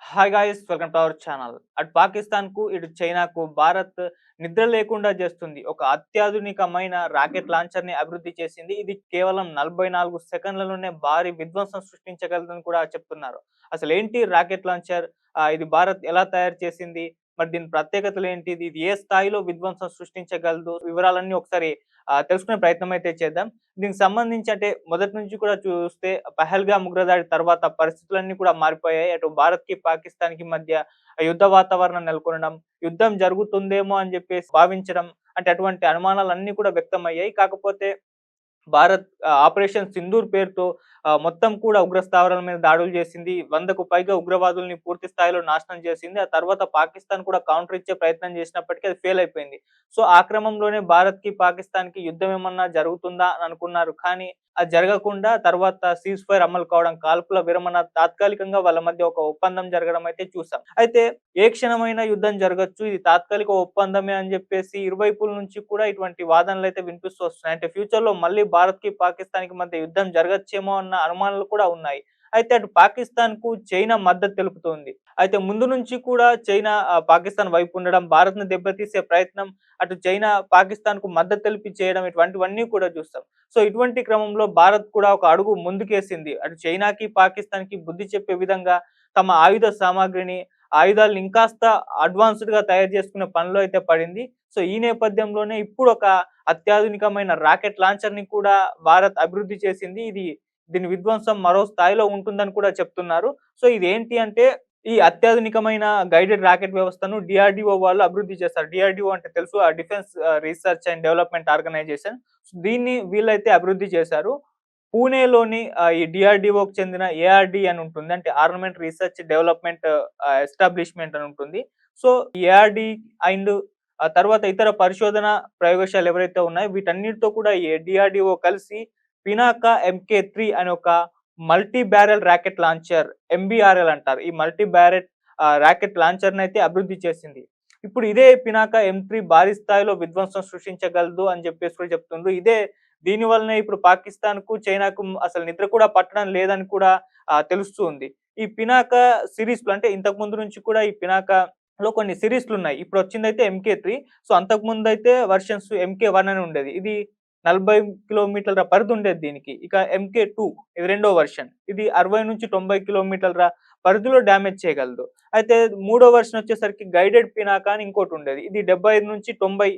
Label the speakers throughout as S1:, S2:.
S1: Hi guys, welcome to our channel. అటు పాకిస్తాన్‌కు, ఇటు చైనాకు భారత్ నిద్ర లేకుండా చేస్తుంది. ఒక అత్యాధునికమైన రాకెట్ లాంచర్‌ని అభివృద్ధి చేసింది. ఇది కేవలం 44 సెకన్లలోనే భారీ విధ్వంసం సృష్టించగలదని కూడా చెప్తున్నారు. అసలేంటి రాకెట్ లాంచర్? ఇది భారత్ ఎలా తయారు చేసింది? మరి దీని ప్రత్యేకతలేంటి? ఇది ఏ స్థాయిలో విధ్వంసం సృష్టించగలదు? వివరాలన్నీ ఒకసారి తెలుసుకునే ప్రయత్నం అయితే చేద్దాం. దీనికి సంబంధించి అంటే మొదటి నుంచి కూడా చూస్తే పహల్గామ్ ఉగ్రదాడి తర్వాత పరిస్థితులన్నీ కూడా మారిపోయాయి. అటు భారత్‌కి, పాకిస్తాన్‌కి మధ్య యుద్ధ వాతావరణం నెలకొనడం, యుద్ధం జరుగుతుందేమో అని జెప్పేసి భావించడం, అంటే అటువంటి అనుమానాలన్నీ కూడా వ్యక్తమయ్యాయి. కాకపోతే భారత్ ఆపరేషన్ సింధూర్ పేరుతో మొత్తం కూడా ఉగ్ర స్థావరాల మీద దాడులు చేసింది. 100కు పైగా ఉగ్రవాదుల్ని పూర్తి స్థాయిలో నాశనం చేసింది. ఆ తర్వాత పాకిస్తాన్ కూడా కౌంటర్ ఇచ్చే ప్రయత్నం చేసినప్పటికీ అది ఫెయిల్ అయిపోయింది. సో, ఆ క్రమంలోనే భారత్‌కి, పాకిస్తాన్‌కి యుద్ధం ఏమన్నా జరుగుతుందా అని అనుకున్నారు. కానీ అది జరగకుండా తర్వాత సీజ్ ఫైర్ అమలు కావడం, కాల్పుల విరమణ తాత్కాలికంగా వాళ్ళ మధ్య ఒక ఒప్పందం జరగడం అయితే చూసాం. అయితే ఏ క్షణమైనా యుద్ధం జరగొచ్చు. ఇది తాత్కాలిక ఒప్పందమే అని జెప్పేసి ఇరువైపుల నుంచి కూడా ఇటువంటి వాదనలైతే వినిపిస్తూ వస్తున్నాయి. అంటే ఫ్యూచర్‌లో మళ్ళీ భారత్‌కి, పాకిస్తాన్‌కి మధ్య యుద్ధం జరగచ్చేమో అన్న అనుమానాలు కూడా ఉన్నాయి. అయితే అటు పాకిస్తాన్‌కు చైనా మద్దతు తెలుపుతోంది. అయితే ముందు నుంచి కూడా చైనా పాకిస్తాన్ వైపు ఉండడం, భారత్‌ని దెబ్బతీసే ప్రయత్నం, అటు చైనా పాకిస్తాన్‌కు మద్దతు తెలిపి చేయడం ఇటువంటివన్నీ కూడా చూస్తాం. సో, ఇటువంటి క్రమంలో భారత్ కూడా ఒక అడుగు ముందుకేసింది. అటు చైనాకి, పాకిస్తాన్‌కి బుద్ధి చెప్పే విధంగా తమ ఆయుధ సామాగ్రిని, ఆయుధాలను ఇంకాస్త అడ్వాన్స్‌డ్‌గా తయారు చేసుకునే పనిలో అయితే పడింది. సో, ఈ నేపథ్యంలోనే ఇప్పుడొక అత్యాధునికమైన రాకెట్ లాంచర్‌ని కూడా భారత్ అభివృద్ధి చేసింది. దీని విధ్వంసం మరో స్థాయిలో ఉంటుందని కూడా చెప్తున్నారు. సో, ఇదేంటి అంటే ఈ అత్యాధునికమైన గైడెడ్ రాకెట్ వ్యవస్థను డీఆర్‌డీఓ వాళ్ళు అభివృద్ధి చేస్తారు. డీఆర్‌డీఓ అంటే తెలుసు, defence research and development organisation. వీళ్ళైతే అభివృద్ధి చేశారు. పూణేలోని ఈ డీఆర్‌డీఓకి చెందిన ఏఆర్‌డీ అని ఉంటుంది. అంటే ఆర్మమెంట్ రీసెర్చ్ డెవలప్‌మెంట్ ఎస్టాబ్లిష్‌మెంట్ అని ఉంటుంది. సో, ఈ ఏఆర్‌డీ అండ్ తర్వాత ఇతర పరిశోధన ప్రయోగశాలలు ఎవరైతే ఉన్నాయో వీటన్నిటితో కూడా ఈ డీఆర్‌డీఓ కలిసి పినాకా ఎంకే3 అనే ఒక మల్టీ బ్యారెల్ రాకెట్ లాంచర్, ఎంబీఆర్ఎల్ అంటారు. ఈ మల్టీ బ్యారెట్ రాకెట్ లాంచర్‌నైతే అభివృద్ధి చేసింది. ఇప్పుడు ఇదే పినాకా ఎం3 భారీ స్థాయిలో విధ్వంసం సృష్టించగలదు అని చెప్పేసి కూడా చెప్తుండ్రు. దీని వల్లనే ఇప్పుడు పాకిస్తాన్‌కు, చైనాకు అసలు నిద్ర కూడా పట్టడం లేదని కూడా తెలుస్తూ ఉంది. ఈ పినాకా సిరీస్‌లో అంటే ఇంతకు ముందు నుంచి కూడా ఈ పినాకాలో కొన్ని సిరీస్‌లున్నాయి. ఇప్పుడొచ్చిందైతే ఎంకే3. సో, అంతకుముందయితే వెర్షన్స్ ఎంకే1 అని ఉండేది. ఇది 40 కిలోమీటర్ల పరిధి ఉండేది దీనికి. ఇక ఎంకే2 ఇది రెండో వెర్షన్. ఇది 60-90 కిలోమీటర్ల పరిధిలో డ్యామేజ్ చేయగలదు. అయితే మూడో వెర్షన్ వచ్చేసరికి గైడెడ్ పినాకా అని ఇంకోటుండేది. ఇది 75-90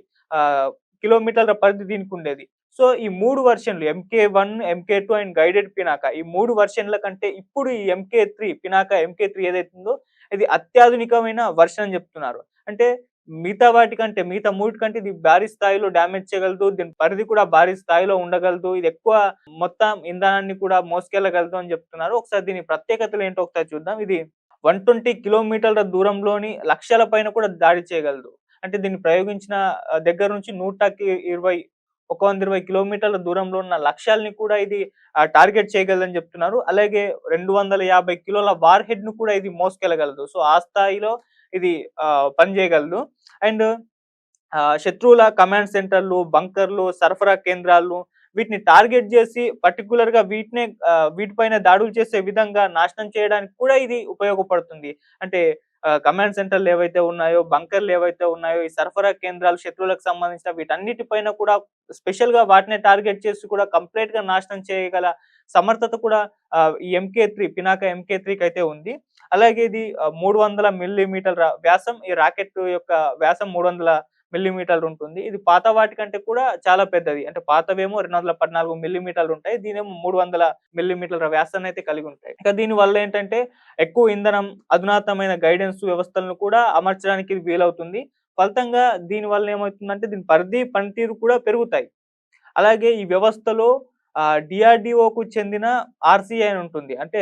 S1: కిలోమీటర్ల పరిధి దీనికుండేది. సో, ఈ 3 వెర్షన్‌లు ఎంకే1, ఎంకే2 అండ్ గైడెడ్ పినాకా ఈ 3 వెర్షన్‌ల కంటే ఇప్పుడు ఈ పినాకా ఎంకే3 ఏదైతుందో ఇది అత్యాధునికమైన వెర్షన్ అని చెప్తున్నారు. అంటే మిగతా మూడిటికంటే ఇది భారీ స్థాయిలో డ్యామేజ్ చేయగలదు. దీని పరిధి కూడా భారీ స్థాయిలో ఉండగలదు. ఇది ఎక్కువ మొత్తం ఇంధనాన్ని కూడా మోసుకెళ్ళగలదు అని చెప్తున్నారు. ఒకసారి దీని ప్రత్యేకతలేంటో ఒకసారి చూద్దాం. ఇది 120 కిలోమీటర్ల దూరంలోని లక్ష్యాల పైన కూడా దాడి చేయగలదు. అంటే దీన్ని ప్రయోగించిన దగ్గర నుంచి 120 కిలోమీటర్ల దూరంలో ఉన్న లక్ష్యాల్ని కూడా ఇది టార్గెట్ చేయగలదని చెప్తున్నారు. అలాగే 250 కిలోల వార్ హెడ్‌ను కూడా ఇది మోసుకెళ్ళగలదు. సో, ఆ స్థాయిలో ఇది పనిచేయగలదు. అండ్ శత్రువుల కమాండ్ సెంటర్‌లు, బంకర్‌లు, సరఫరా కేంద్రాలు వీటిని టార్గెట్ జేసి పర్టిక్యులర్‌గా వీటిపైన దాడులు చేసే విధంగా నాశనం చేయడానికి కూడా ఇది ఉపయోగపడుతుంది. అంటే కమాండ్ సెంటర్‌లు ఏవైతే ఉన్నాయో, బంకర్‌లు ఏవైతే ఉన్నాయో, ఈ సరఫరా కేంద్రాలు శత్రువులకు సంబంధించిన వీటన్నిటి పైన కూడా స్పెషల్‌గా వాటినే టార్గెట్ చేసి కూడా కంప్లీట్‌గా నాశనం చేయగల సమర్థత కూడా పినాకా ఎంకే3కైతే ఉంది. అలాగే ఇది 300 మిల్లీమీటర్ల వ్యాసం. ఈ రాకెట్ యొక్క వ్యాసం 300 మిల్లీమీటర్లు ఉంటుంది. ఇది పాత వాటికంటే కూడా చాలా పెద్దది. అంటే పాతవేమో 214 మిల్లీమీటర్లు ఉంటాయి. దీనేమో 300 మిల్లీమీటర్ల వ్యాసాన్నయితే కలిగి ఉంటాయి. ఇక దీని వల్ల ఏంటంటే ఎక్కువ ఇంధనం, అధునాతమైన గైడెన్స్ వ్యవస్థలను కూడా అమర్చడానికి ఇది వీలవుతుంది. ఫలితంగా దీని వల్ల ఏమవుతుందంటే దీని పరిధి, పనితీరు కూడా పెరుగుతాయి. అలాగే ఈ వ్యవస్థలో డీఆర్‌డీఓకు చెందిన ఆర్‌సీఐ అని ఉంటుంది. అంటే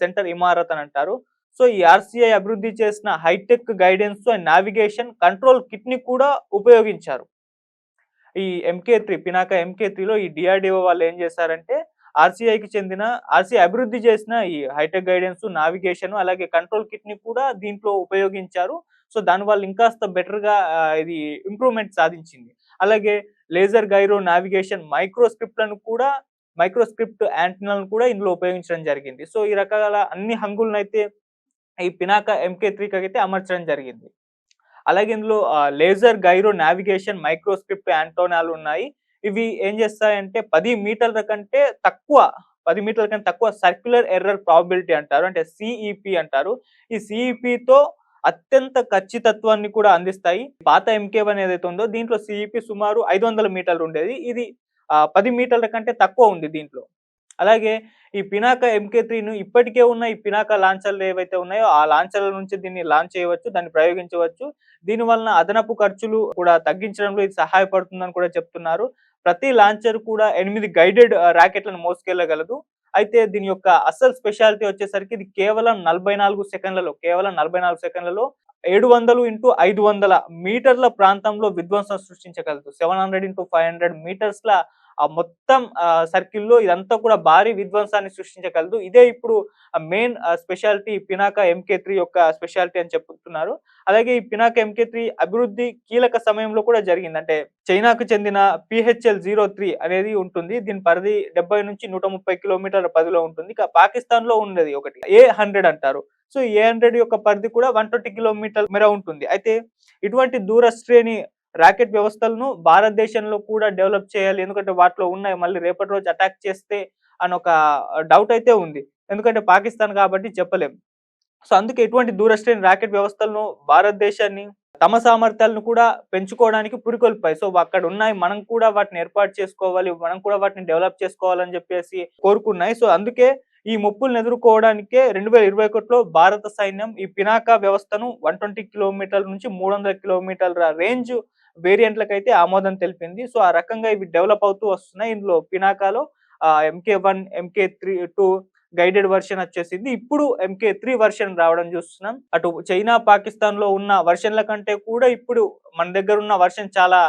S1: సెంటర్ ఇమారత్ అని అంటారు. సో, ఈ ఆర్‌సీఐ అభివృద్ధి చేసిన hi-tech guidance and navigation control కిట్‌ని కూడా ఉపయోగించారు. ఈ పినాకా ఎంకే3లో ఈ డీఆర్‌డీఓ వాళ్ళు ఏం చేశారంటే ఆర్‌సీఐ అభివృద్ధి చేసిన ఈ హైటెక్ గైడెన్స్, నావిగేషన్ అలాగే కంట్రోల్ కిట్‌ని కూడా దీంట్లో ఉపయోగించారు. సో, దానివల్ల ఇంకాస్త బెటర్‌గా ఇది ఇంప్రూవ్‌మెంట్ సాధించింది. అలాగే లేజర్ గైరో నావిగేషన్ మైక్రోస్క్రిప్ట్ యాంటెనాలను కూడా ఇందులో ఉపయోగించడం జరిగింది. సో, ఈ రకాల అన్ని హంగులనైతే ఈ పినాక MK3కి అయితే అమర్చడం జరిగింది. అలాగే ఇందులో లేజర్ గైరో నావిగేషన్ మైక్రోస్క్రిప్ట్ యాంటోనాలు ఉన్నాయి. ఇవి ఏం చేస్తాయంటే 10 మీటర్ల కంటే తక్కువ 10 మీటర్ల కంటే తక్కువ సర్క్యులర్ ఎర్రర్ ప్రాబబిలిటీ అంటారు. అంటే సీఈపీ అంటారు. ఈ సీఈపీతో అత్యంత ఖచ్చితత్వాన్ని కూడా అందిస్తాయి. పాత MK1 ఏదైతే ఉందో దీంట్లో సీఈపీ సుమారు 500 మీటర్లు ఉండేది. ఇది 10 మీటర్ల కంటే తక్కువ ఉంది దీంట్లో. అలాగే ఈ పినాక MK3ను ఇప్పటికే ఉన్న ఈ పినాక లాంచర్లు ఏవైతే ఉన్నాయో, ఆ లాంచర్ల నుంచి దీన్ని లాంచ్ చేయవచ్చు. దాన్ని ప్రయోగించవచ్చు. దీని వలన అదనపు ఖర్చులు కూడా తగ్గించడంలో ఇది సహాయపడుతుందని కూడా చెప్తున్నారు. ప్రతి లాంచర్ కూడా 8 గైడెడ్ రాకెట్‌లను మోసుకెళ్లగలదు. అయితే దీని యొక్క అసలు స్పెషాలిటీ వచ్చేసరికి ఇది కేవలం 44 సెకన్లలో, కేవలం 44 సెకన్లలో 700 x 500 మీటర్ల ప్రాంతంలో విధ్వంసం సృష్టించగలదు. 700 x 500 మీటర్స్‌ల ఆ మొత్తం సర్కిల్‌లో ఇదంతా కూడా భారీ విధ్వంసాన్ని సృష్టించగలదు. ఇదే ఇప్పుడు మెయిన్ స్పెషాలిటీ పినాక MK3 యొక్క స్పెషాలిటీ అని చెప్తున్నారు. అలాగే ఈ పినాక MK3 అభివృద్ధి కీలక సమయంలో కూడా జరిగింది. అంటే చైనాకు చెందిన PHL-03 అనేది ఉంటుంది. దీని పరిధి 70-130 కిలోమీటర్ల పరిధిలో ఉంటుంది. ఇక పాకిస్తాన్‌లో ఉన్నది ఒకటి A100 అంటారు. సో, A100 యొక్క పరిధి కూడా 120 కిలోమీటర్ల మేర ఉంటుంది. అయితే ఇటువంటి దూర శ్రేణి రాకెట్ వ్యవస్థలను భారతదేశంలో కూడా డెవలప్ చేయాలి. ఎందుకంటే వాటిలో ఉన్నాయి. మళ్ళీ రేపటి రోజు అటాక్ చేస్తే అని ఒక డౌట్ అయితే ఉంది. ఎందుకంటే పాకిస్తాన్ కాబట్టి చెప్పలేం. సో, అందుకే ఇటువంటి దూర శ్రేణి రాకెట్ వ్యవస్థలను భారతదేశాన్ని తమ సామర్థ్యాలను కూడా పెంచుకోవడానికి పురికొల్పాయి. సో, అక్కడ ఉన్నాయి. మనం కూడా వాటిని ఏర్పాటు చేసుకోవాలి. మనం కూడా వాటిని డెవలప్ చేసుకోవాలని చెప్పేసి కోరుకున్నాయి. సో, అందుకే ఈ ముప్పులను ఎదుర్కోవడానికే 2021లో భారత సైన్యం ఈ పినాక వ్యవస్థను 120 కిలోమీటర్ల నుంచి 300 కిలోమీటర్ల రేంజ్ వేరియంట్లకైతే ఆమోదం తెలిపింది. సో, ఆ రకంగా ఇవి డెవలప్ అవుతూ వస్తున్నాయి. ఇందులో పినాకాలో MK1, MK2 గైడెడ్ వెర్షన్ వచ్చేసింది. ఇప్పుడు MK3 వెర్షన్ రావడం చూస్తున్నాం. అటు చైనా, పాకిస్తాన్‌లో ఉన్న వెర్షన్‌ల కంటే కూడా ఇప్పుడు మన దగ్గర ఉన్న వెర్షన్ చాలా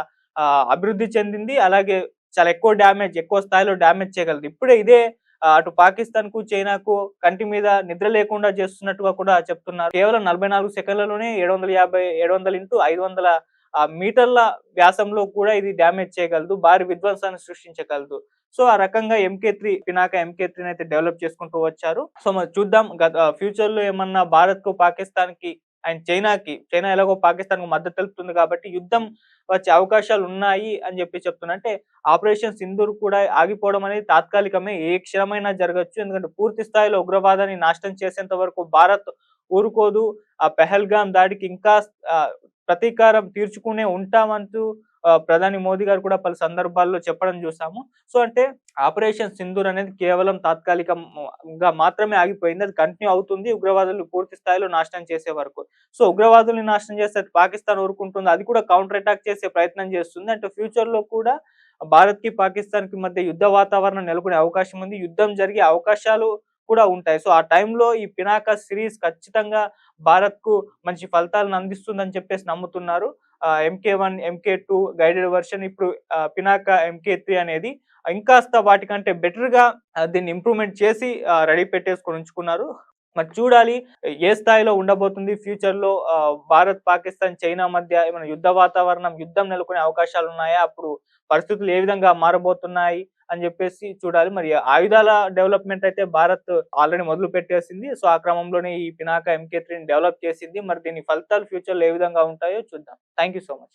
S1: అభివృద్ధి చెందింది. అలాగే చాలా ఎక్కువ స్థాయిలో డామేజ్ చేయగలదు. ఇప్పుడే ఇదే అటు పాకిస్తాన్‌కు, చైనాకు కంటి మీద నిద్ర లేకుండా చేస్తున్నట్టుగా కూడా చెప్తున్నారు. కేవలం 44 సెకన్లలోనే 700 x 500 మీటర్ల వ్యాసంలో కూడా ఇది డామేజ్ చేయగలదు. భారీ విధ్వంసాన్ని సృష్టించగలదు. సో, ఆ రకంగా పినాక MK3 అయితే డెవలప్ చేసుకుంటూ వచ్చారు. సో, మరి చూద్దాం ఫ్యూచర్‌లో ఏమన్నా భారత్‌కు, పాకిస్తాన్‌కి అండ్ చైనా ఎలాగో పాకిస్తాన్‌కు మద్దతు తెలుపుతుంది కాబట్టి యుద్ధం వచ్చే అవకాశాలున్నాయి అని చెప్తున్నా. అంటే ఆపరేషన్ సింధూర్ కూడా ఆగిపోవడం అనేది తాత్కాలికమే. ఏ క్షణమైనా జరగొచ్చు. ఎందుకంటే పూర్తి స్థాయిలో ఉగ్రవాదాన్ని నాశనం చేసేంత వరకు భారత్ ఊరుకోదు. ఆ పెహల్గాం దాడికి ఇంకా ప్రతీకారం తీర్చుకునే ఉంటామంటూ ప్రధాని మోదీ గారు కూడా పలు సందర్భాల్లో చెప్పడం చూసాము. సో, అంటే ఆపరేషన్ సింధూర్ అనేది కేవలం తాత్కాలికంగా మాత్రమే ఆగిపోయింది. అది కంటిన్యూ అవుతుంది. ఉగ్రవాదులు పూర్తి స్థాయిలో నాశనం చేసే వరకు. సో, ఉగ్రవాదుల్ని నాశనం చేస్తే పాకిస్తాన్ ఊరుకుంటుంది. అది కూడా కౌంటర్ అటాక్ చేసే ప్రయత్నం చేస్తుంది. అంటే ఫ్యూచర్‌లో కూడా భారత్‌కి, పాకిస్తాన్‌కి మధ్య యుద్ధ వాతావరణం నెలకొనే అవకాశం ఉంది. యుద్ధం జరిగే అవకాశాలు కూడా ఉంటాయి. సో, ఆ టైంలో ఈ పినాక సిరీస్ ఖచ్చితంగా భారత్‌కు మంచి ఫలితాలను అందిస్తుందని చెప్పేసి నమ్ముతున్నారు. MK1, MK2 గైడెడ్ వెర్షన్ ఇప్పుడు పినాక MK3 అనేది ఇంకాస్త వాటికంటే బెటర్‌గా దీన్ని ఇంప్రూవ్‌మెంట్ చేసి రెడీ పెట్టేసుకొని ఉంచుకున్నారు. మరి చూడాలి ఏ స్థాయిలో ఉండబోతుంది ఫ్యూచర్‌లో భారత్, పాకిస్తాన్, చైనా మధ్య ఏమైనా యుద్ధం నెలకొనే అవకాశాలున్నాయా? అప్పుడు పరిస్థితులు ఏ విధంగా మారబోతున్నాయి అని చెప్పేసి చూడాలి. మరి ఆయుధాల డెవలప్‌మెంట్ అయితే భారత్ ఆల్రెడీ మొదలుపెట్టేసింది. సో, ఆ క్రమంలోనే ఈ పినాక MK3ని డెవలప్ చేసింది. మరి దీని ఫలితాలు ఫ్యూచర్‌లో ఏ విధంగా ఉంటాయో చూద్దాం. Thank you so much.